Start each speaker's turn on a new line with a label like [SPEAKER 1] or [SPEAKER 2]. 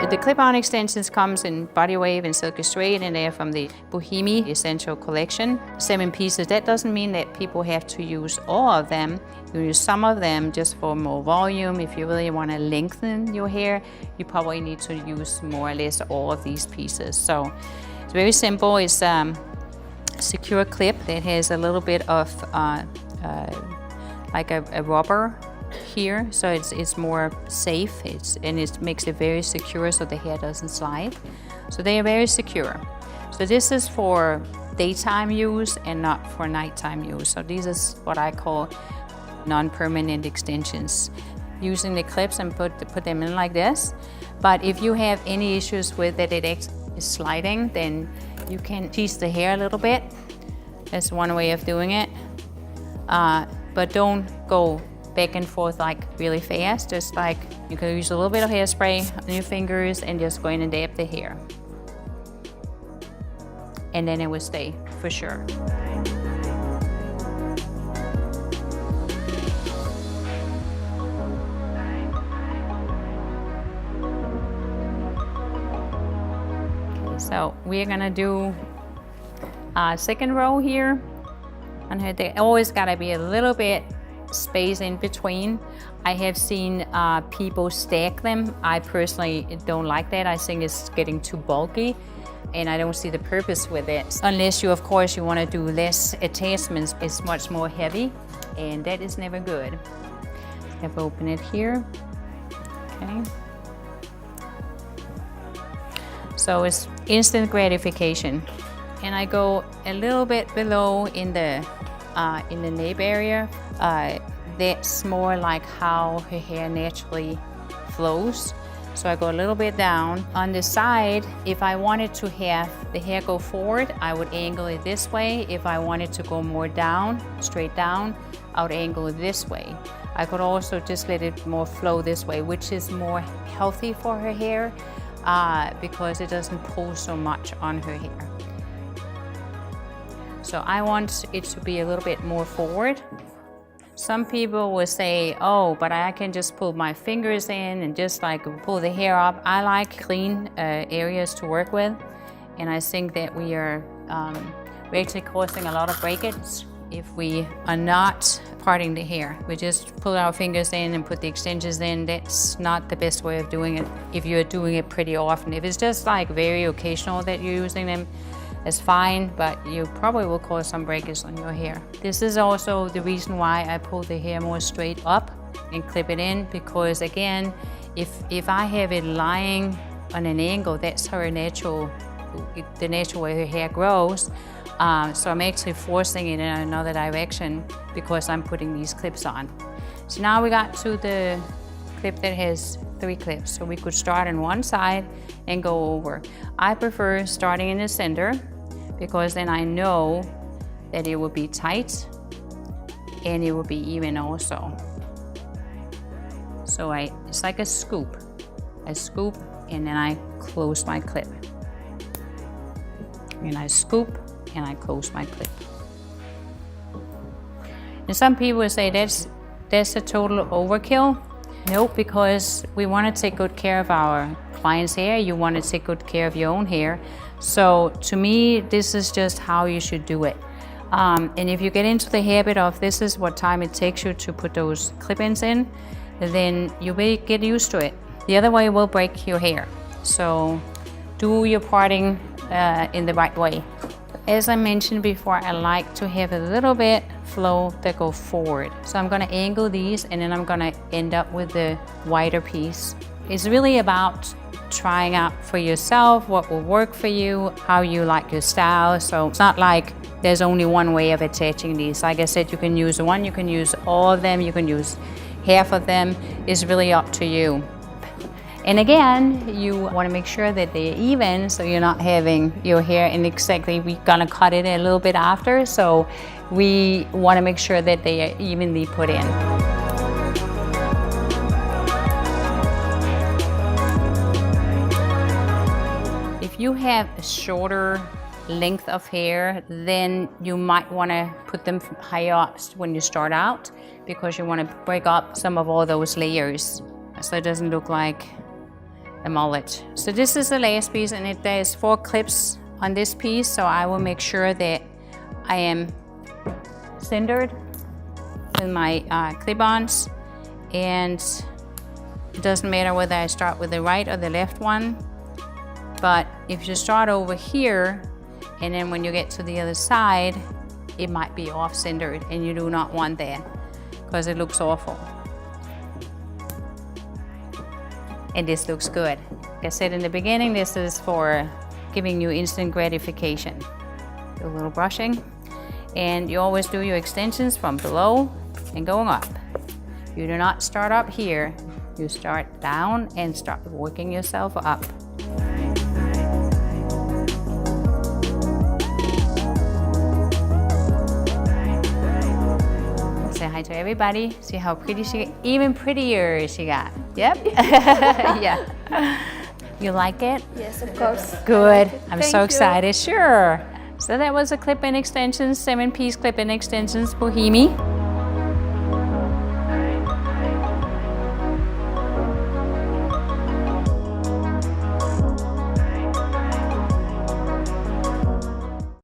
[SPEAKER 1] The clip-on extensions comes in Body Wave and Silky Straight, and they're from the Bohyme Essential Collection. 7 pieces. That doesn't mean that people have to use all of them. You use some of them just for more volume. If you really want to lengthen your hair, you probably need to use more or less all of these pieces. So it's very simple. It's a secure clip that has a little bit of like a rubber here, so it's more safe, and it makes it very secure so the hair doesn't slide. So they are very secure. So this is for daytime use and not for nighttime use. So these is what I call non-permanent extensions. Using the clips and put them in like this. But if you have any issues with that it is sliding, then you can tease the hair a little bit. That's one way of doing it. But don't go back and forth like really fast. Just like you can use a little bit of hairspray on your fingers and just go in and dab the hair. And then it will stay for sure. So we're gonna do a second row here. And they always gotta be a little bit space in between. I have seen people stack them. I personally don't like that. I think it's getting too bulky, and I don't see the purpose with it. Unless you, of course, you want to do less attachments. It's much more heavy, and that is never good. I have to open it here. Okay. So it's instant gratification, and I go a little bit below in the nape area. That's more like how her hair naturally flows. So I go a little bit down. On the side, if I wanted to have the hair go forward, I would angle it this way. If I wanted to go more down, straight down, I would angle it this way. I could also just let it more flow this way, which is more healthy for her hair because it doesn't pull so much on her hair. So I want it to be a little bit more forward. Some people will say, oh, but I can just pull my fingers in and just like pull the hair up. I like clean areas to work with. And I think that we're actually causing a lot of breakage if we are not parting the hair. We just pull our fingers in and put the extensions in. That's not the best way of doing it if you're doing it pretty often. If it's just like very occasional that you're using them, it's fine, but you probably will cause some breakage on your hair. This is also the reason why I pull the hair more straight up and clip it in, because again, if I have it lying on an angle, that's the natural way her hair grows. So I'm actually forcing it in another direction because I'm putting these clips on. So now we got to the clip that has 3 clips. So we could start on one side and go over. I prefer starting in the center because then I know that it will be tight and it will be even also. So it's like a scoop. I scoop and then I close my clip. And I scoop and I close my clip. And some people will say that's a total overkill. Nope, because we want to take good care of our client's hair. You want to take good care of your own hair. So to me, this is just how you should do it. And if you get into the habit of this is what time it takes you to put those clip-ins in, then you will get used to it. The other way will break your hair. So do your parting in the right way. As I mentioned before, I like to have a little bit flow that go forward. So I'm gonna angle these and then I'm gonna end up with the wider piece. It's really about trying out for yourself what will work for you, how you like your style. So it's not like there's only one way of attaching these. Like I said, you can use one, you can use all of them, you can use half of them. It's really up to you. And again, you want to make sure that they're even, so you're not having your hair in exactly, we're gonna cut it a little bit after, so we want to make sure that they are evenly put in. If you have a shorter length of hair, then you might want to put them higher up when you start out, because you want to break up some of all those layers so it doesn't look like a mullet. So this is the last piece, and there's 4 clips on this piece, so I will make sure that I am centered with my clip-ons, and it doesn't matter whether I start with the right or the left one, but if you start over here and then when you get to the other side, it might be off-centered, and you do not want that because it looks awful. And this looks good. Like I said in the beginning, this is for giving you instant gratification. Do a little brushing, and you always do your extensions from below and going up. You do not start up here. You start down and start working yourself up. Say hi to everybody. See how pretty she, even prettier she got. Yep. Yeah. You like it?
[SPEAKER 2] Yes, of course.
[SPEAKER 1] Good. I'm
[SPEAKER 2] Thank
[SPEAKER 1] so
[SPEAKER 2] you.
[SPEAKER 1] excited. Sure. So that was a clip-in extensions, 7-piece clip-in extensions, Bohyme.